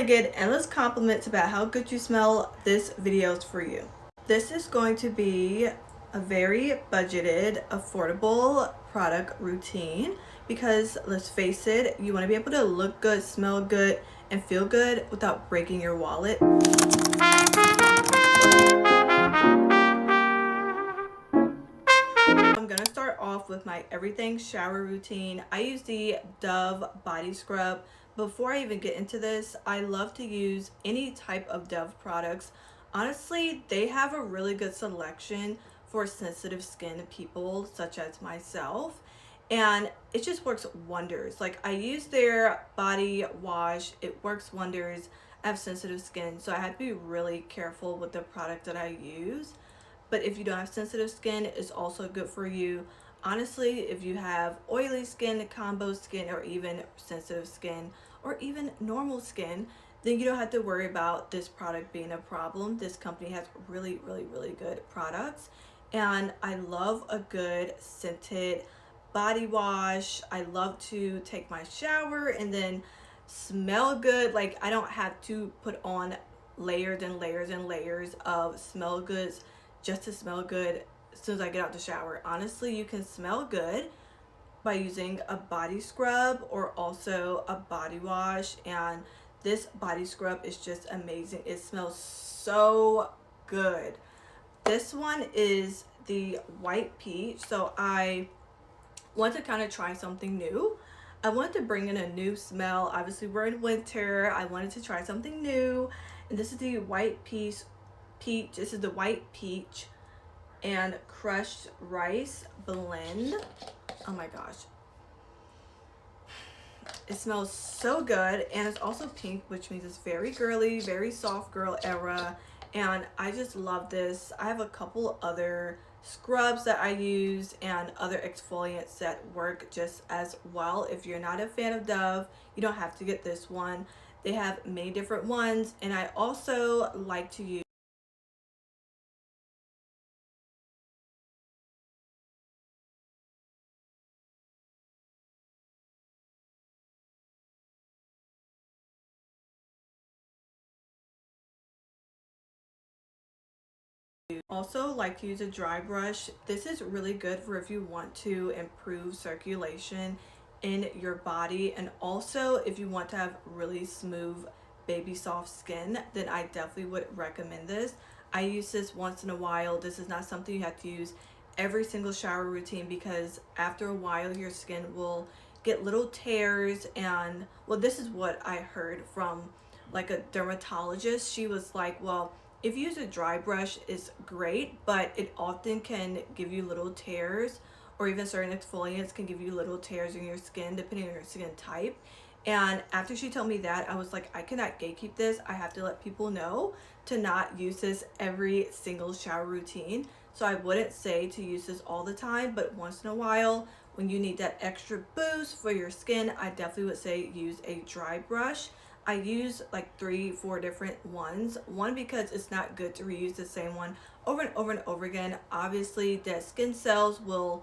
get endless compliments about how good you smell, this video is for you. This is going to be a very budgeted, affordable product routine because let's face it, you want to be able to look good, smell good, and feel good without breaking your wallet. I'm gonna start off with my everything shower routine. I use the Dove body scrub. Before I even get into this, I love to use any type of Dove products. Honestly, they have a really good selection for sensitive skin people such as myself, and it just works wonders. Like, I use their body wash, it works wonders. I have sensitive skin, so I have to be really careful with the product that I use. But if you don't have sensitive skin, it's also good for you. Honestly, if you have oily skin, combo skin, or even sensitive skin, or even normal skin, then you don't have to worry about this product being a problem. This company has really, really, really good products. And I love a good scented body wash. I love to take my shower and then smell good. Like, I don't have to put on layers and layers and layers of smell goods just to smell good as soon as I get out the shower. Honestly, you can smell good by using a body scrub or also a body wash, and this body scrub is just amazing. It smells so good. This one is the white peach, so I want to kind of try something new. I wanted to bring in a new smell. Obviously, we're in winter. I wanted to try something new, and this is the white peach. This is the white peach and crushed rice blend. Oh my gosh, it smells so good, and it's also pink, which means it's very girly, very soft girl era, and I just love this. I have a couple other scrubs that I use and other exfoliants that work just as well. If you're not a fan of Dove, you don't have to get this one. They have many different ones, and I also like to use also like to use a dry brush. This is really good for if you want to improve circulation in your body, and also if you want to have really smooth baby soft skin, then I definitely would recommend this. I use this once in a while. This is not something you have to use every single shower routine because after a while your skin will get little tears, and well, this is what I heard from like a dermatologist. She was like, well, if you use a dry brush, it's great, but it often can give you little tears, or even certain exfoliants can give you little tears in your skin depending on your skin type. And after she told me that, I was like, I cannot gatekeep this. I have to let people know to not use this every single shower routine. So I wouldn't say to use this all the time, but once in a while when you need that extra boost for your skin, I definitely would say use a dry brush. I use like 3-4 different ones. One, because it's not good to reuse the same one over and over and over again. Obviously, the skin cells will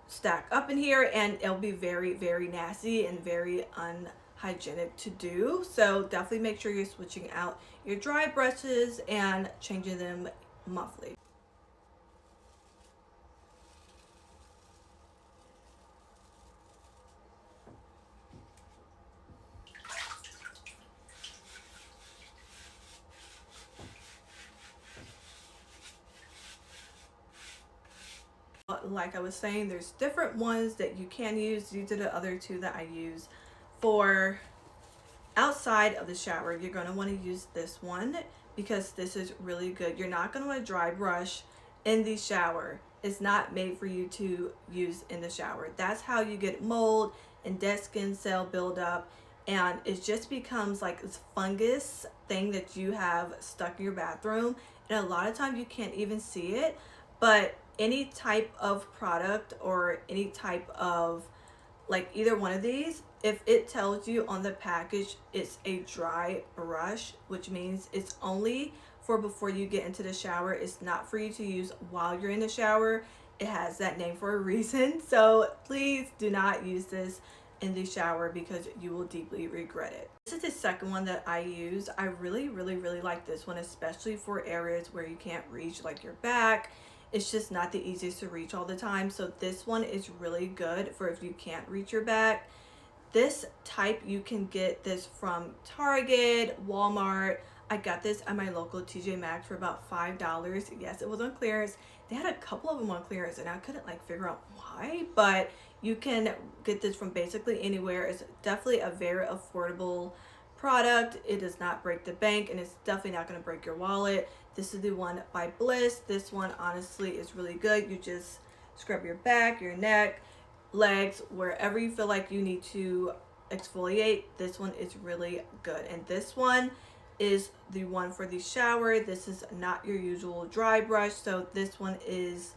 stack up in here and it'll be very, very nasty and very unhygienic to do. So definitely make sure you're switching out your dry brushes and changing them monthly. Like I was saying, there's different ones that you can use. These are the other two that I use for outside of the shower. You're going to want to use this one because this is really good. You're not going to want to dry brush in the shower. It's not made for you to use in the shower. That's how you get mold and dead skin cell buildup, and it just becomes like this fungus thing that you have stuck in your bathroom, and a lot of times you can't even see it. But any type of product or any type of, like, either one of these, if it tells you on the package it's a dry brush, which means it's only for before you get into the shower, it's not for you to use while you're in the shower. It has that name for a reason. So please do not use this in the shower because you will deeply regret it. This is the second one that I use. I really like this one, especially for areas where you can't reach, like your back. It's just not the easiest to reach all the time. So this one is really good for if you can't reach your back. This type, you can get this from Target, Walmart. I got this at my local TJ Maxx for about $5. Yes, it was on clearance. They had a couple of them on clearance and I couldn't like figure out why, but you can get this from basically anywhere. It's definitely a very affordable product. It does not break the bank and it's definitely not going to break your wallet. This is the one by Bliss. This one honestly is really good. You just scrub your back, your neck, legs, wherever you feel like you need to exfoliate. This one is really good. And this one is the one for the shower. This is not your usual dry brush. So this one is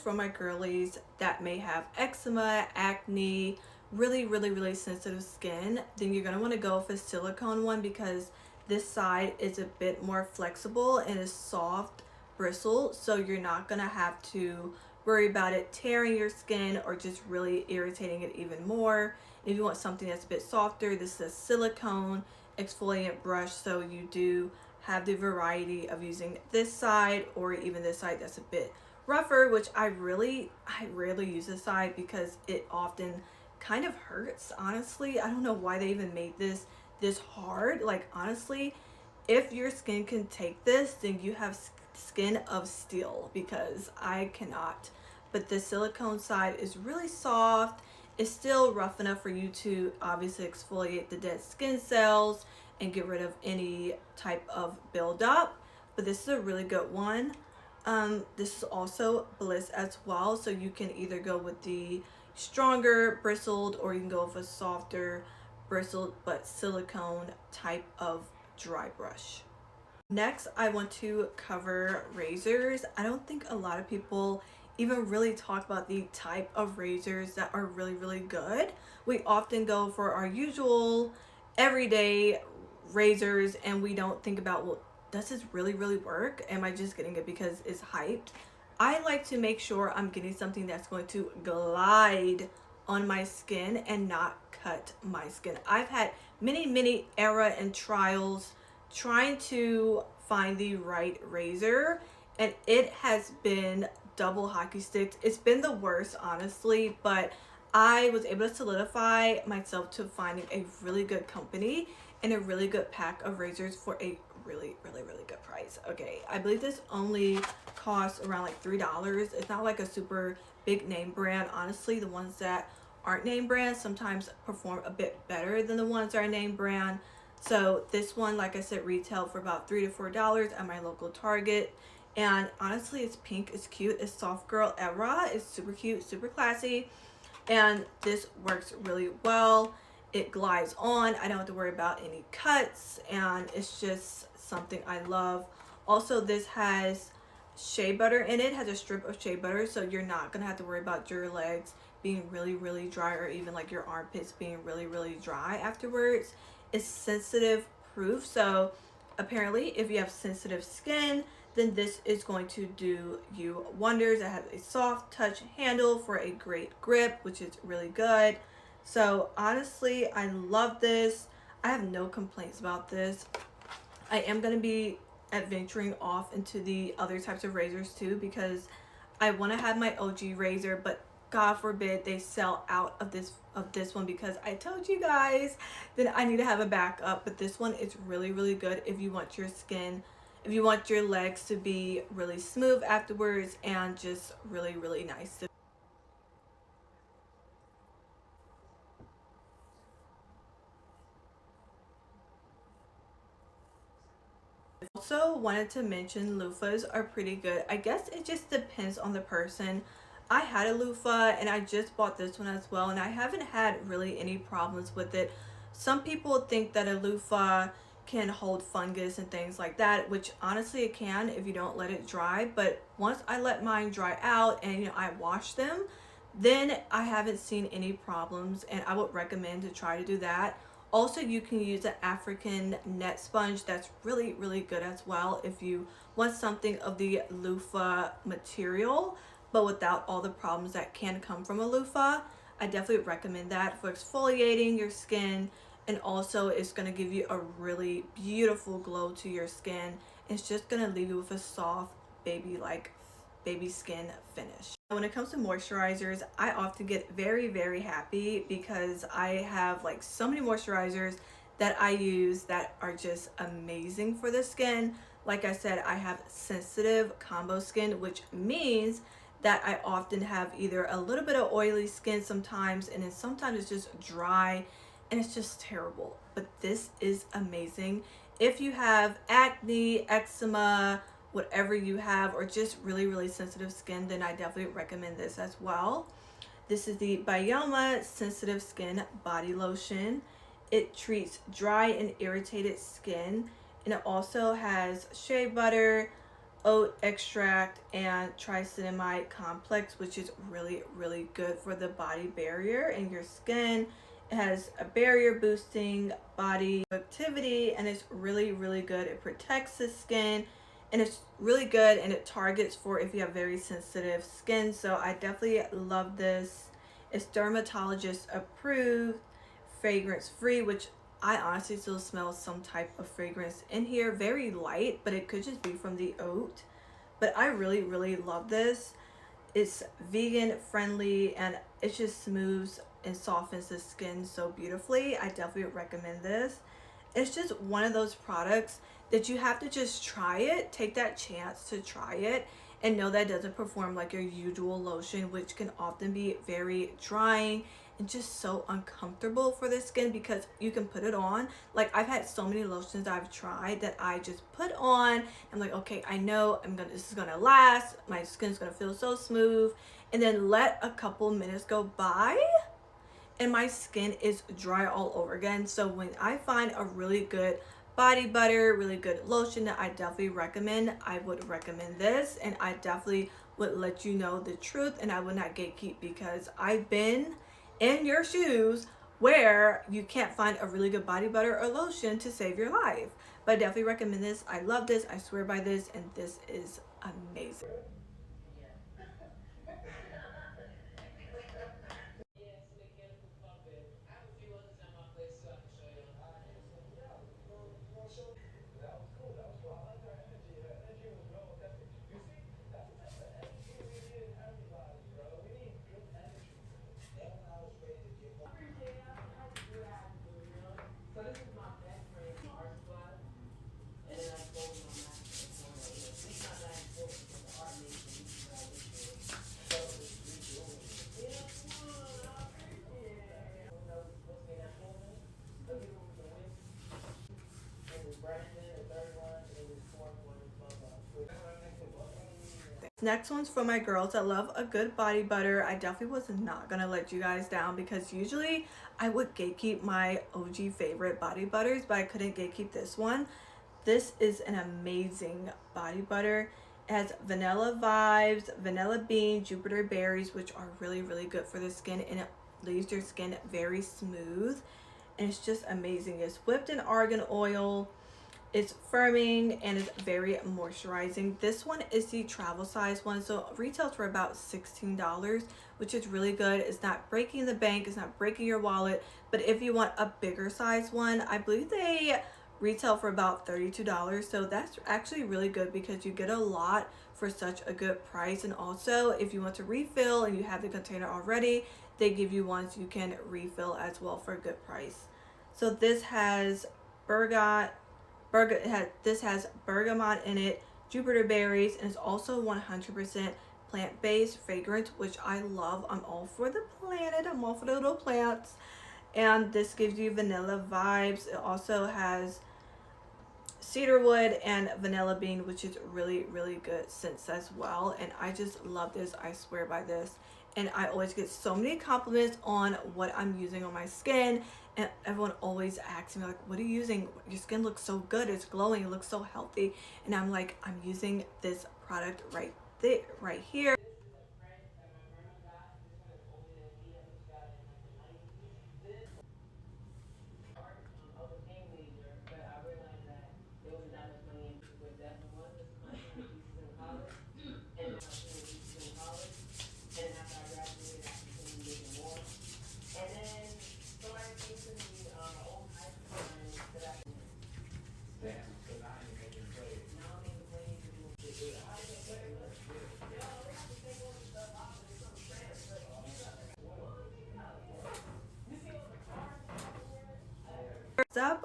for my girlies that may have eczema, acne, really sensitive skin. Then you're going to want to go with a silicone one because this side is a bit more flexible and is soft bristle, so you're not going to have to worry about it tearing your skin or just really irritating it even more. If you want something that's a bit softer, this is a silicone exfoliant brush, so you do have the variety of using this side or even this side that's a bit rougher, which I rarely use this side because it often kind of hurts. Honestly, I don't know why they even made this hard. Like honestly, if your skin can take this, then you have skin of steel because I cannot. But the silicone side is really soft. It's still rough enough for you to obviously exfoliate the dead skin cells and get rid of any type of buildup. But this is a really good one. This is also Bliss as well, so you can either go with the stronger bristled or you can go with a softer bristled but silicone type of dry brush. Next, I want to cover razors. I don't think a lot of people even really talk about the type of razors that are really good. We often go for our usual everyday razors and we don't think about, well, does this really work? Am I just getting it because it's hyped? I like to make sure I'm getting something that's going to glide on my skin and not cut my skin. I've had many error and trials trying to find the right razor, and it has been double hockey sticks. It's been the worst, honestly, but I was able to solidify myself to finding a really good company and a really good pack of razors for a really good price. Okay, I believe this only costs around like $3. It's not like a super big name brand. Honestly, the ones that aren't name brand sometimes perform a bit better than the ones that are name brand. So this one, like I said, retailed for about $3 to $4 at my local Target. And honestly, it's pink, it's cute, it's soft girl era, it's super cute, super classy, and this works really well. It glides on. I don't have to worry about any cuts, and it's just something I love. Also, this has shea butter in it, has a strip of shea butter, so you're not gonna have to worry about your legs being really dry, or even like your armpits being really dry afterwards. It's sensitive proof, so apparently if you have sensitive skin, then this is going to do you wonders. It has a soft touch handle for a great grip, which is really good. So honestly, I love this. I have no complaints about this. I am going to be adventuring off into the other types of razors too, because I want to have my OG razor, but God forbid they sell out of this one, because I told you guys that I need to have a backup. But this one is really good if you want your skin, if you want your legs to be really smooth afterwards and just really nice. Also wanted to mention loofahs are pretty good. I guess it just depends on the person. I had a loofah and I just bought this one as well, and I haven't had really any problems with it. Some people think that a loofah can hold fungus and things like that, which honestly it can if you don't let it dry. But once I let mine dry out and I wash them, then I haven't seen any problems, and I would recommend to try to do that. Also, you can use an African net sponge. That's really good as well if you want something of the loofah material but without all the problems that can come from a loofah. I definitely recommend that for exfoliating your skin, and also it's going to give you a really beautiful glow to your skin. It's just going to leave you with a soft baby skin finish. When it comes to moisturizers, I often get very happy because I have like so many moisturizers that I use that are just amazing for the skin. Like I said, I have sensitive combo skin, which means that I often have either a little bit of oily skin sometimes, and then sometimes it's just dry and it's just terrible. But this is amazing. If you have acne, eczema, whatever you have, or just really sensitive skin, then I definitely recommend this as well. This is the Bioma Sensitive Skin Body Lotion. It treats dry and irritated skin, and it also has shea butter, oat extract, and tricinamide complex, which is really good for the body barrier in your skin. It has a barrier boosting body activity, and it's really good. It protects the skin, and it's really good, and it targets for if you have very sensitive skin. So I definitely love this. It's dermatologist approved, fragrance free, which I honestly still smell some type of fragrance in here. Very light, but it could just be from the oat. But I really love this. It's vegan friendly, and it just smooths and softens the skin so beautifully. I definitely recommend this. It's just one of those products that you have to just try it, take that chance to try it, and know that it doesn't perform like your usual lotion, which can often be very drying and just so uncomfortable for the skin because you can put it on. Like, I've had so many lotions I've tried that I just put on. I'm like, okay, I know this is gonna last, my skin's gonna feel so smooth, and then let a couple minutes go by and my skin is dry all over again. So when I find a really good body butter, really good lotion that I definitely recommend, I would recommend this, and I definitely would let you know the truth, and I would not gatekeep because I've been in your shoes where you can't find a really good body butter or lotion to save your life. But I definitely recommend this. I love this. I swear by this, and this is amazing. Next one's for my girls that love a good body butter. I definitely was not gonna let you guys down because usually I would gatekeep my OG favorite body butters, but I couldn't gatekeep this one. This is an amazing body butter. It has vanilla vibes, vanilla bean, Jupiter berries, which are really good for the skin, and it leaves your skin very smooth, and it's just amazing. It's whipped in argan oil, it's firming, and it's very moisturizing. This one is the travel size one, so it retails for about $16, which is really good. It's not breaking the bank, it's not breaking your wallet, but if you want a bigger size one, I believe they retail for about $32. So that's actually really good because you get a lot for such a good price. And also, if you want to refill and you have the container already, they give you ones you can refill as well for a good price. So this has bergamot this has bergamot in it, Jupiter berries, and it's also 100% plant-based fragrance, which I love. I'm all for the planet. I'm all for the little plants. And this gives you vanilla vibes. It also has cedarwood and vanilla bean, which is really good scents as well, and I just love this. I swear by this, and I always get so many compliments on what I'm using on my skin, and everyone always asks me like, what are you using? Your skin looks so good, it's glowing, it looks so healthy. And I'm like, I'm using this product right there, right here.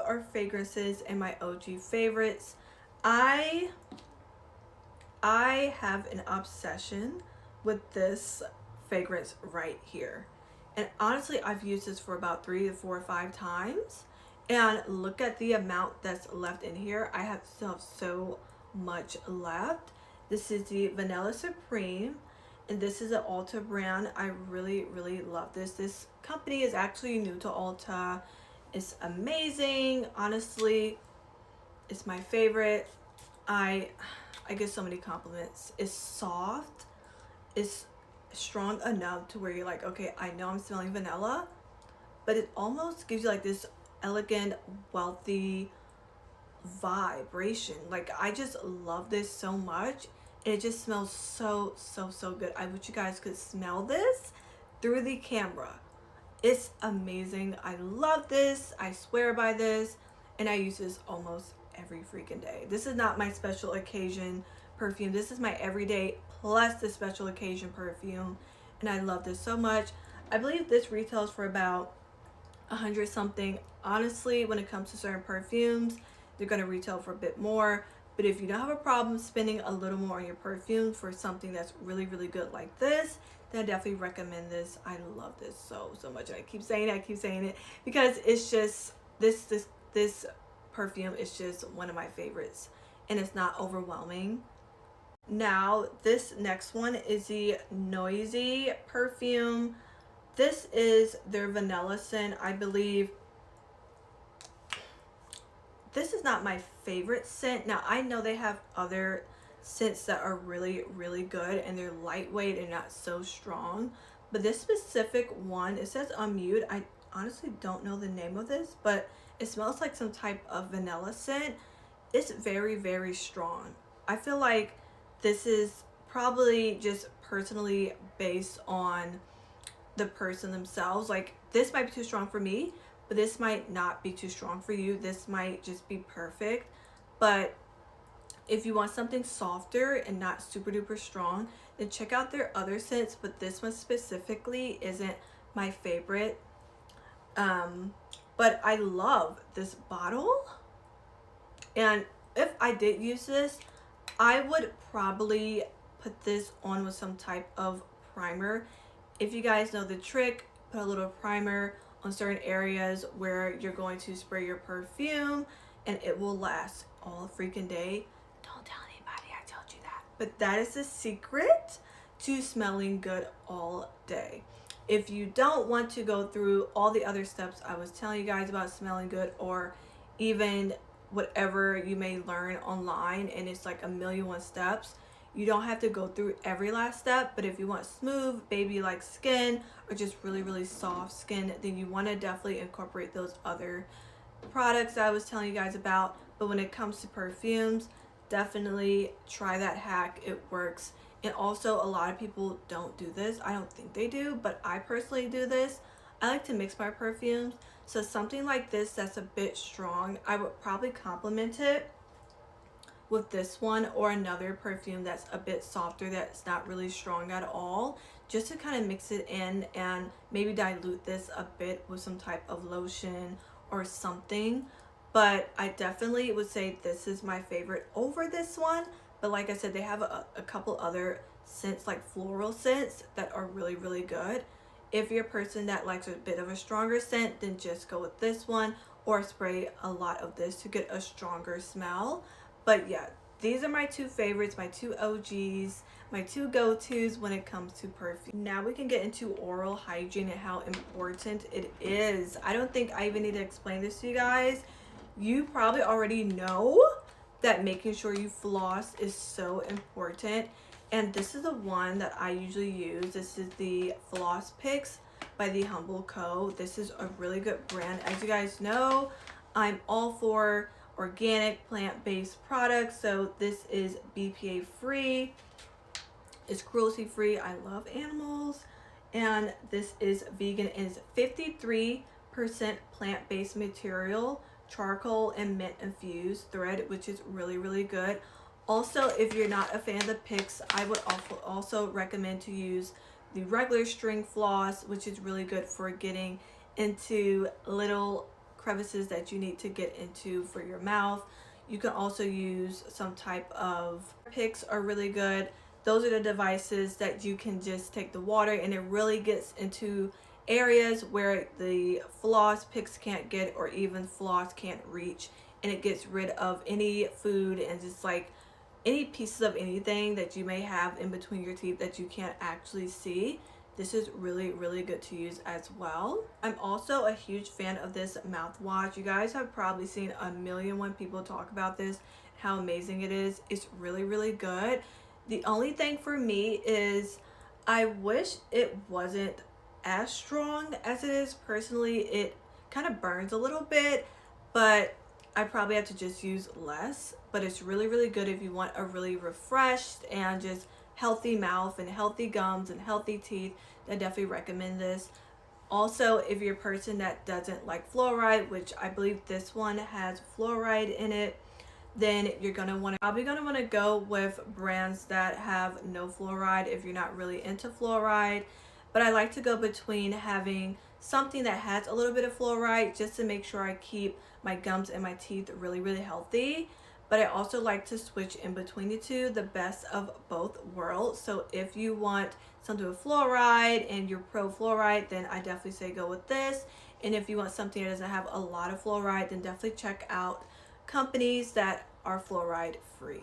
are fragrances and my OG favorites. I have an obsession with this fragrance right here. And honestly, I've used this for about 3 to 4 or 5 times. And look at the amount that's left in here. I still have so much left. This is the Vanilla Supreme. And this is an Ulta brand. I really, really love this. This company is actually new to Ulta. It's amazing. Honestly, it's my favorite. I get so many compliments. It's soft. It's strong enough to where you're like, okay, I know I'm smelling vanilla, but it almost gives you like this elegant, wealthy vibration. Like, I just love this so much. And it just smells so, so, so good. I wish you guys could smell this through the camera. It's amazing. I love this. I swear by this. And I use this almost every freaking day. This is not my special occasion perfume. This is my everyday plus the special occasion perfume. And I love this so much. I believe this retails for about 100 something. Honestly, when it comes to certain perfumes, they're going to retail for a bit more. But if you don't have a problem spending a little more on your perfume for something that's really, really good like this, then I definitely recommend this. I love this so, so much. And I keep saying it because it's just, this perfume is just one of my favorites. And it's not overwhelming. Now, this next one is the Noisy perfume. This is their vanilla scent, I believe. This is not my favorite scent. Now, I know they have other scents that are really, really good and they're lightweight and not so strong. But this specific one, it says Unmute. I honestly don't know the name of this, but it smells like some type of vanilla scent. It's very, very strong. I feel like this is probably just personally based on the person themselves. Like, this might be too strong for me, but this might not be too strong for you. This might just be perfect. But if you want something softer and not super duper strong, then check out their other scents. But this one specifically isn't my favorite. But I love this bottle. And if I did use this, I would probably put this on with some type of primer. If you guys know the trick, put a little primer on certain areas where you're going to spray your perfume and it will last all freaking day. Don't tell anybody I told you that. But that is the secret to smelling good all day. If you don't want to go through all the other steps I was telling you guys about smelling good, or even whatever you may learn online and it's like a million one steps, you don't have to go through every last step. But if you want smooth baby like skin or just really, really soft skin, then you want to definitely incorporate those other products that I was telling you guys about. But when it comes to perfumes, definitely try that hack. It works. And also, a lot of people don't do this. I don't think they do, but I personally do this. I like to mix my perfumes. So something like this that's a bit strong, I would probably complement it with this one or another perfume that's a bit softer, that's not really strong at all, just to kind of mix it in and maybe dilute this a bit with some type of lotion or something. But I definitely would say this is my favorite over this one. But like I said, they have a couple other scents, like floral scents, that are really, really good. If you're a person that likes a bit of a stronger scent, then just go with this one or spray a lot of this to get a stronger smell. But yeah, these are my two favorites, my two OGs, my two go-tos when it comes to perfume. Now we can get into oral hygiene and how important it is. I don't think I even need to explain this to you guys. You probably already know that making sure you floss is so important. And this is the one that I usually use. This is the Floss Picks by the Humble Co. This is a really good brand. As you guys know, I'm all for organic plant-based products. So this is BPA free. It's cruelty free. I love animals. And this is vegan. It is 53% plant-based material, charcoal and mint infused thread, which is really, really good. Also, if you're not a fan of the picks, I would also recommend to use the regular string floss, which is really good for getting into little crevices that you need to get into for your mouth. You can also use some type of picks are really good. Those are the devices that you can just take the water and it really gets into areas where the floss picks can't get or even floss can't reach, and it gets rid of any food and just like any pieces of anything that you may have in between your teeth that you can't actually see. This is really, really good to use as well. I'm also a huge fan of this mouthwash. You guys have probably seen a million one people talk about this, how amazing it is. It's really, really good. The only thing for me is I wish it wasn't as strong as it is. Personally, it kind of burns a little bit, but I probably have to just use less. But it's really, really good if you want a really refreshed and just healthy mouth and healthy gums and healthy teeth. I definitely recommend this. Also, if you're a person that doesn't like fluoride, which I believe this one has fluoride in it, then you're probably gonna want to go with brands that have no fluoride if you're not really into fluoride. But I like to go between having something that has a little bit of fluoride just to make sure I keep my gums and my teeth really, really healthy. But I also like to switch in between the two, the best of both worlds. So if you want something with fluoride and you're pro fluoride, then I definitely say go with this. And if you want something that doesn't have a lot of fluoride, then definitely check out companies that are fluoride free.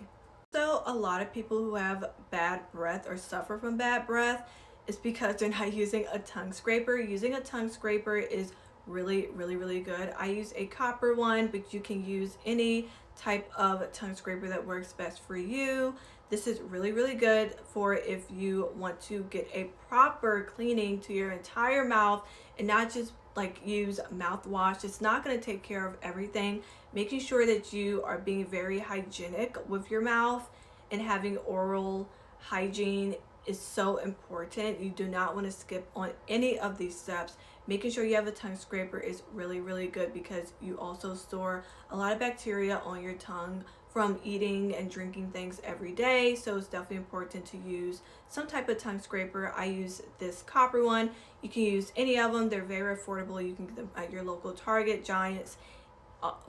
So a lot of people who have bad breath or suffer from bad breath is because they're not using a tongue scraper. Using a tongue scraper is really, really, really good. I use a copper one, but you can use any type of tongue scraper that works best for you. This is really, really good for if you want to get a proper cleaning to your entire mouth and not just like use mouthwash. It's not going to take care of everything. Making sure that you are being very hygienic with your mouth and having oral hygiene is so important. You do not want to skip on any of these steps. Making sure you have a tongue scraper is really, really good because you also store a lot of bacteria on your tongue from eating and drinking things every day. So it's definitely important to use some type of tongue scraper. I use this copper one. You can use any of them. They're very affordable. You can get them at your local Target, Giants,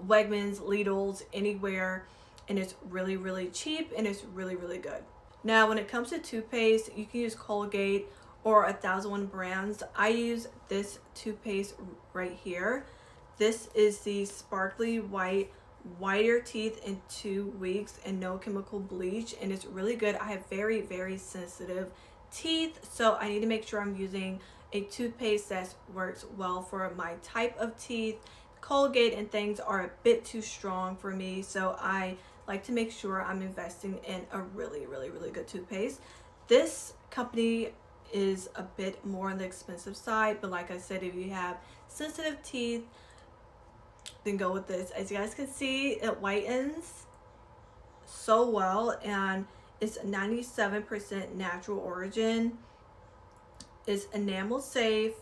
Wegmans, Lidl's, anywhere. And it's really, really cheap and it's really, really good. Now, when it comes to toothpaste, you can use Colgate or 1001 brands. I use this toothpaste right here. This is the sparkly whiter teeth in 2 weeks and no chemical bleach, and it's really good. I have very, very sensitive teeth, so I need to make sure I'm using a toothpaste that works well for my type of teeth. Colgate and things are a bit too strong for me, so I like to make sure I'm investing in a really, really, really good toothpaste. This company is a bit more on the expensive side, but like I said, if you have sensitive teeth, then go with this. As you guys can see, it whitens so well, and it's 97% natural origin. It's enamel safe,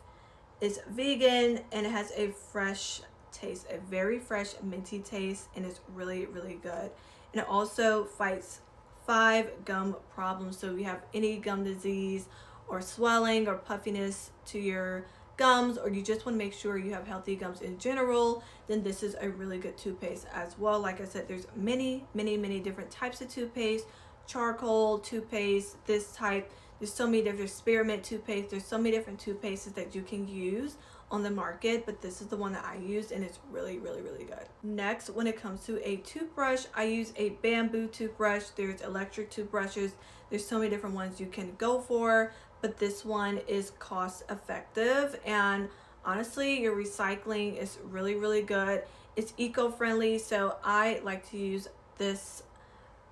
it's vegan, and it has a fresh taste, a very fresh minty taste, and it's really, really good. And it also fights 5 gum problems. So if you have any gum disease or swelling or puffiness to your gums, or you just want to make sure you have healthy gums in general, then this is a really good toothpaste as well. Like I said, there's many, many, many different types of toothpaste. Charcoal toothpaste, this type, there's so many different spearmint toothpaste, there's so many different toothpastes that you can use on the market, but this is the one that I use and it's really, really, really good. Next, when it comes to a toothbrush, I use a bamboo toothbrush. There's electric toothbrushes, there's so many different ones you can go for, but this one is cost effective, and honestly your recycling is really, really good. It's eco-friendly, so I like to use this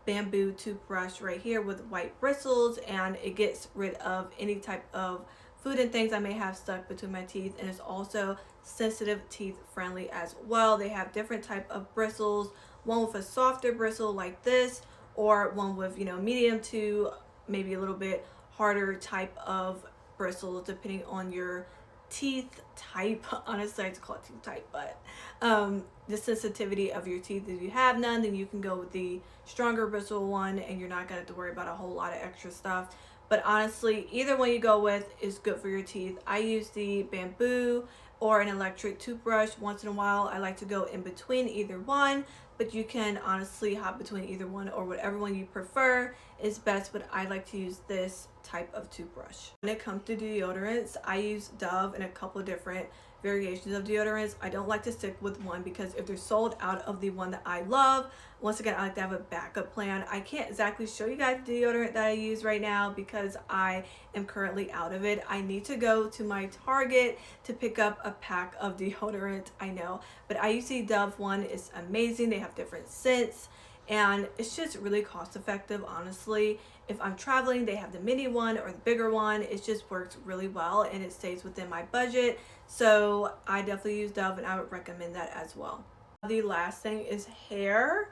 bamboo toothbrush right here with white bristles, and it gets rid of any type of food and things I may have stuck between my teeth, and it's also sensitive teeth friendly as well. They have different type of bristles, one with a softer bristle like this, or one with, you know, medium to maybe a little bit harder type of bristles depending on your teeth type. Honestly, I have to call it teeth type, but the sensitivity of your teeth. If you have none, then you can go with the stronger bristle one and you're not going to have to worry about a whole lot of extra stuff. but honestly, either one you go with is good for your teeth. I use the bamboo or an electric toothbrush once in a while. I like to go in between either one, but you can honestly hop between either one, or whatever one you prefer is best, but I like to use this type of toothbrush. When it comes to deodorants, I use Dove and a couple of different variations of deodorants. I don't like to stick with one because if they're sold out of the one that I love, once again, I like to have a backup plan. I can't exactly show you guys the deodorant that I use right now because I am currently out of it. I need to go to my Target to pick up a pack of deodorant, I know, but I use the Dove one. It's amazing. They have different scents and it's just really cost effective, honestly. If I'm traveling, they have the mini one or the bigger one. It just works really well and it stays within my budget. So I definitely use Dove and I would recommend that as well. The last thing is hair.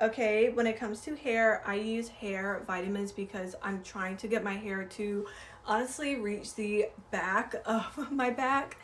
Okay, when it comes to hair, I use hair vitamins because I'm trying to get my hair to honestly reach the back of my back.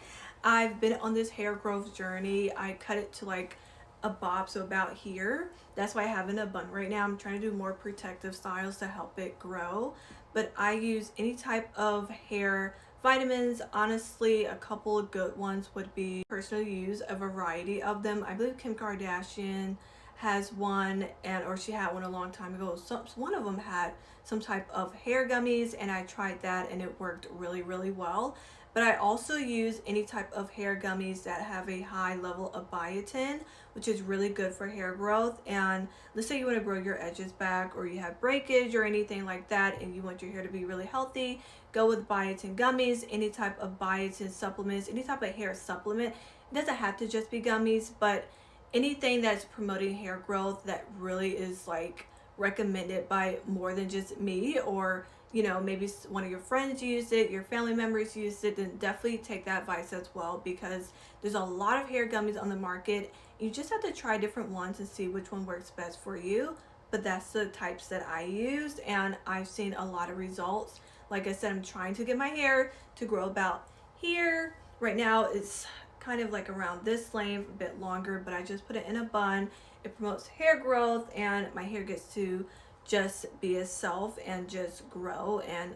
I've been on this hair growth journey. I cut it to like a bob, so about here. That's why I have it in a bun right now. I'm trying to do more protective styles to help it grow, but I use any type of hair vitamins. Honestly, a couple of good ones would be personally use a variety of them. I believe Kim Kardashian has one, and or she had one a long time ago. So one of them had some type of hair gummies and I tried that and it worked really well. But I also use any type of hair gummies that have a high level of biotin, which is really good for hair growth. And let's say you want to grow your edges back, or you have breakage or anything like that and you want your hair to be really healthy, go with biotin gummies. Any type of biotin supplements, any type of hair supplement, it doesn't have to just be gummies, but anything that's promoting hair growth that really is like recommended by more than just me, or you know, maybe one of your friends used it, your family members used it, then definitely take that advice as well, because there's a lot of hair gummies on the market. You just have to try different ones and see which one works best for you. But that's the types that I used and I've seen a lot of results. Like I said, I'm trying to get my hair to grow about here. Right now it's kind of like around this length, a bit longer, but I just put it in a bun. It promotes hair growth and my hair gets to just be itself and just grow and,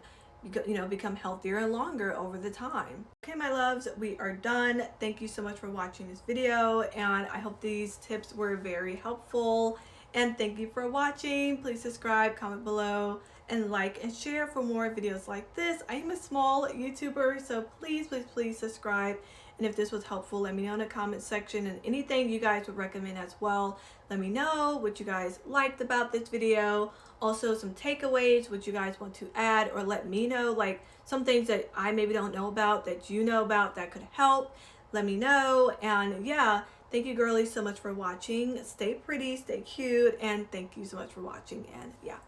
you know, become healthier and longer over the time. Okay, my loves, we are done. Thank you so much for watching this video and I hope these tips were very helpful, and thank you for watching. Please subscribe, comment below, and like and share for more videos like this. I am a small YouTuber, so please subscribe. And if this was helpful, let me know in the comment section, and anything you guys would recommend as well. Let me know what you guys liked about this video. Also some takeaways, what you guys want to add, or let me know like some things that I maybe don't know about that you know about that could help. Let me know. And yeah, thank you girlies so much for watching. Stay pretty, stay cute, and thank you so much for watching. And yeah.